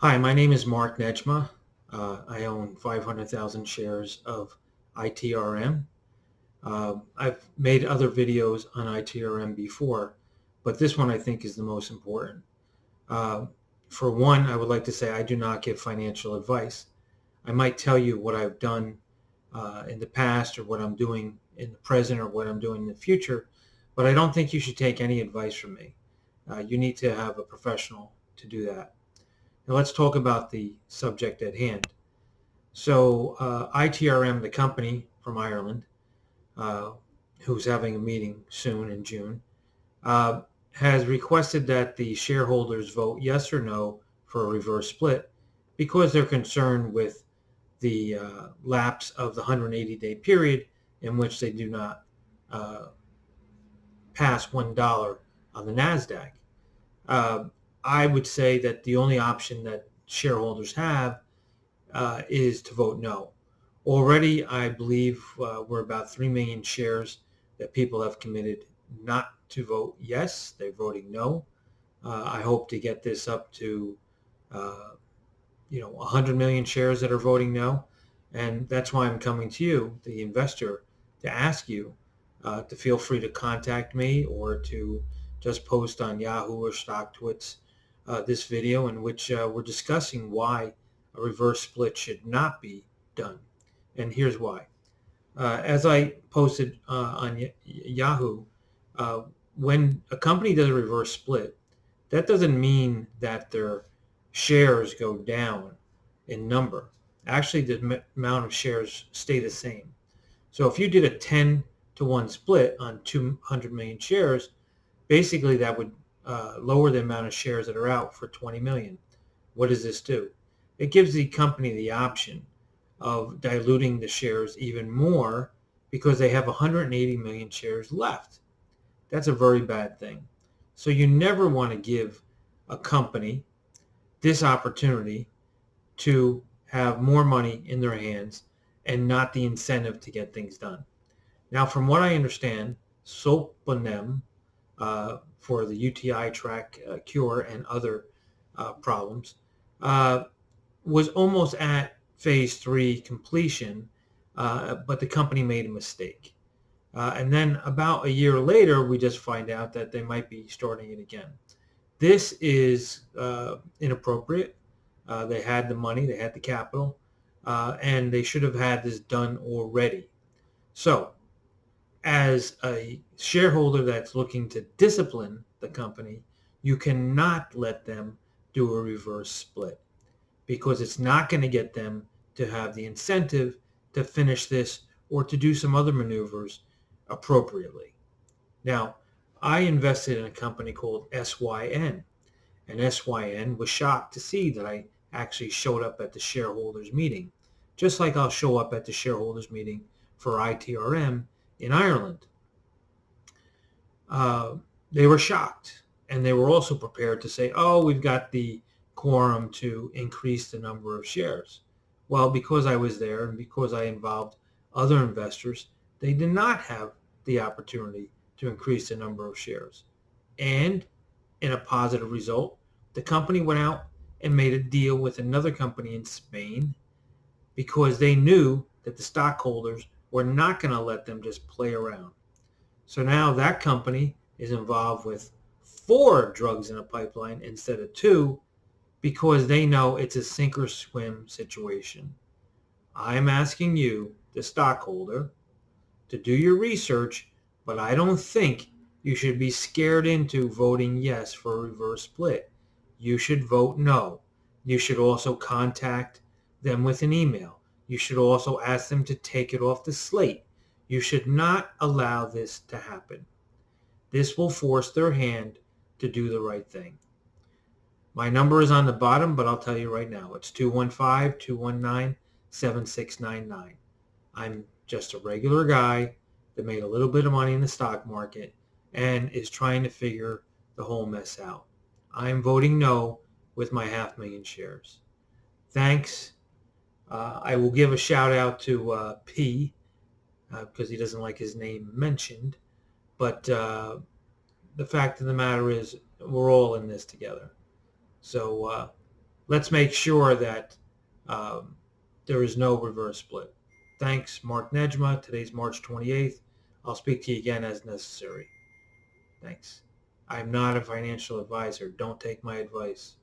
Hi, my name is Mark Nejma. I own 500,000 shares of Itrm. I've made other videos on Itrm before, but this one I think is the most important. Uh, for one, I would like to say I do not give financial advice. I might tell you what I've done in the past or what I'm doing in the present or what I'm doing in the future, but I don't think you should take any advice from me. You need to have a professional to do that. Now let's talk about the subject at hand. So Itrm, the company from Ireland, uh, who's having a meeting soon in June, uh, has requested that the shareholders vote yes or no for a reverse split because they're concerned with the lapse of the 180-day period in which they do not uh, pass $1 on the NASDAQ. Uh, I would say that the only option that shareholders have is to vote no. Already, I believe we're about 3 million shares that people have committed not to vote yes. They're voting no. I hope to get this up to, uh, 100 million shares that are voting no. And that's why I'm coming to you, the investor, to ask you to feel free to contact me or to just post on Yahoo or StockTwits this video in which we're discussing why a reverse split should not be done. And here's why. As I posted on Yahoo, uh, when a company does a reverse split, that doesn't mean that their shares go down in number. Actually, the amount of shares stay the same. So if you did a 10 to 1 split on 200 million shares, basically that would lower the amount of shares that are out for 20 million. What does this do? It gives the company the option of diluting the shares even more because they have 180 million shares left. That's a very bad thing. So you never want to give a company this opportunity to have more money in their hands and not the incentive to get things done. Now, from what I understand, Sopanem for the UTI track cure and other problems uh, was almost at phase 3 completion, but the company made a mistake. And then about a year later, we just find out that they might be starting it again. This is inappropriate. They had the money, they had the capital, and they should have had this done already. So, as a shareholder that's looking to discipline the company, you cannot let them do a reverse split because it's not going to get them to have the incentive to finish this or to do some other maneuvers appropriately. Now, I invested in a company called SYN, and SYN was shocked to see that I actually showed up at the shareholders meeting, just like I'll show up at the shareholders meeting for ITRM in Ireland. Uh, they were shocked, and they were also prepared to say, oh, we've got the quorum to increase the number of shares. Well, because I was there and because I involved other investors, they did not have the opportunity to increase the number of shares. And in a positive result, the company went out and made a deal with another company in Spain because they knew that the stockholders were not going to let them just play around. So now that company is involved with 4 drugs in a pipeline instead of 2 because they know it's a sink or swim situation. I'm asking you, the stockholder, to do your research, but I don't think you should be scared into voting yes for a reverse split. You should vote no. You should also contact them with an email. You should also ask them to take it off the slate. You should not allow this to happen. This will force their hand to do the right thing. My number is on the bottom, but I'll tell you right now. It's 215-219-7699. I'm just a regular guy that made a little bit of money in the stock market and is trying to figure the whole mess out. I'm voting no with my 500,000 shares. Thanks. I will give a shout out to P because he doesn't like his name mentioned. But the fact of the matter is we're all in this together. So let's make sure that there is no reverse split. Thanks, Mark Nejma. Today's March 28th. I'll speak to you again as necessary. Thanks. I'm not a financial advisor. Don't take my advice.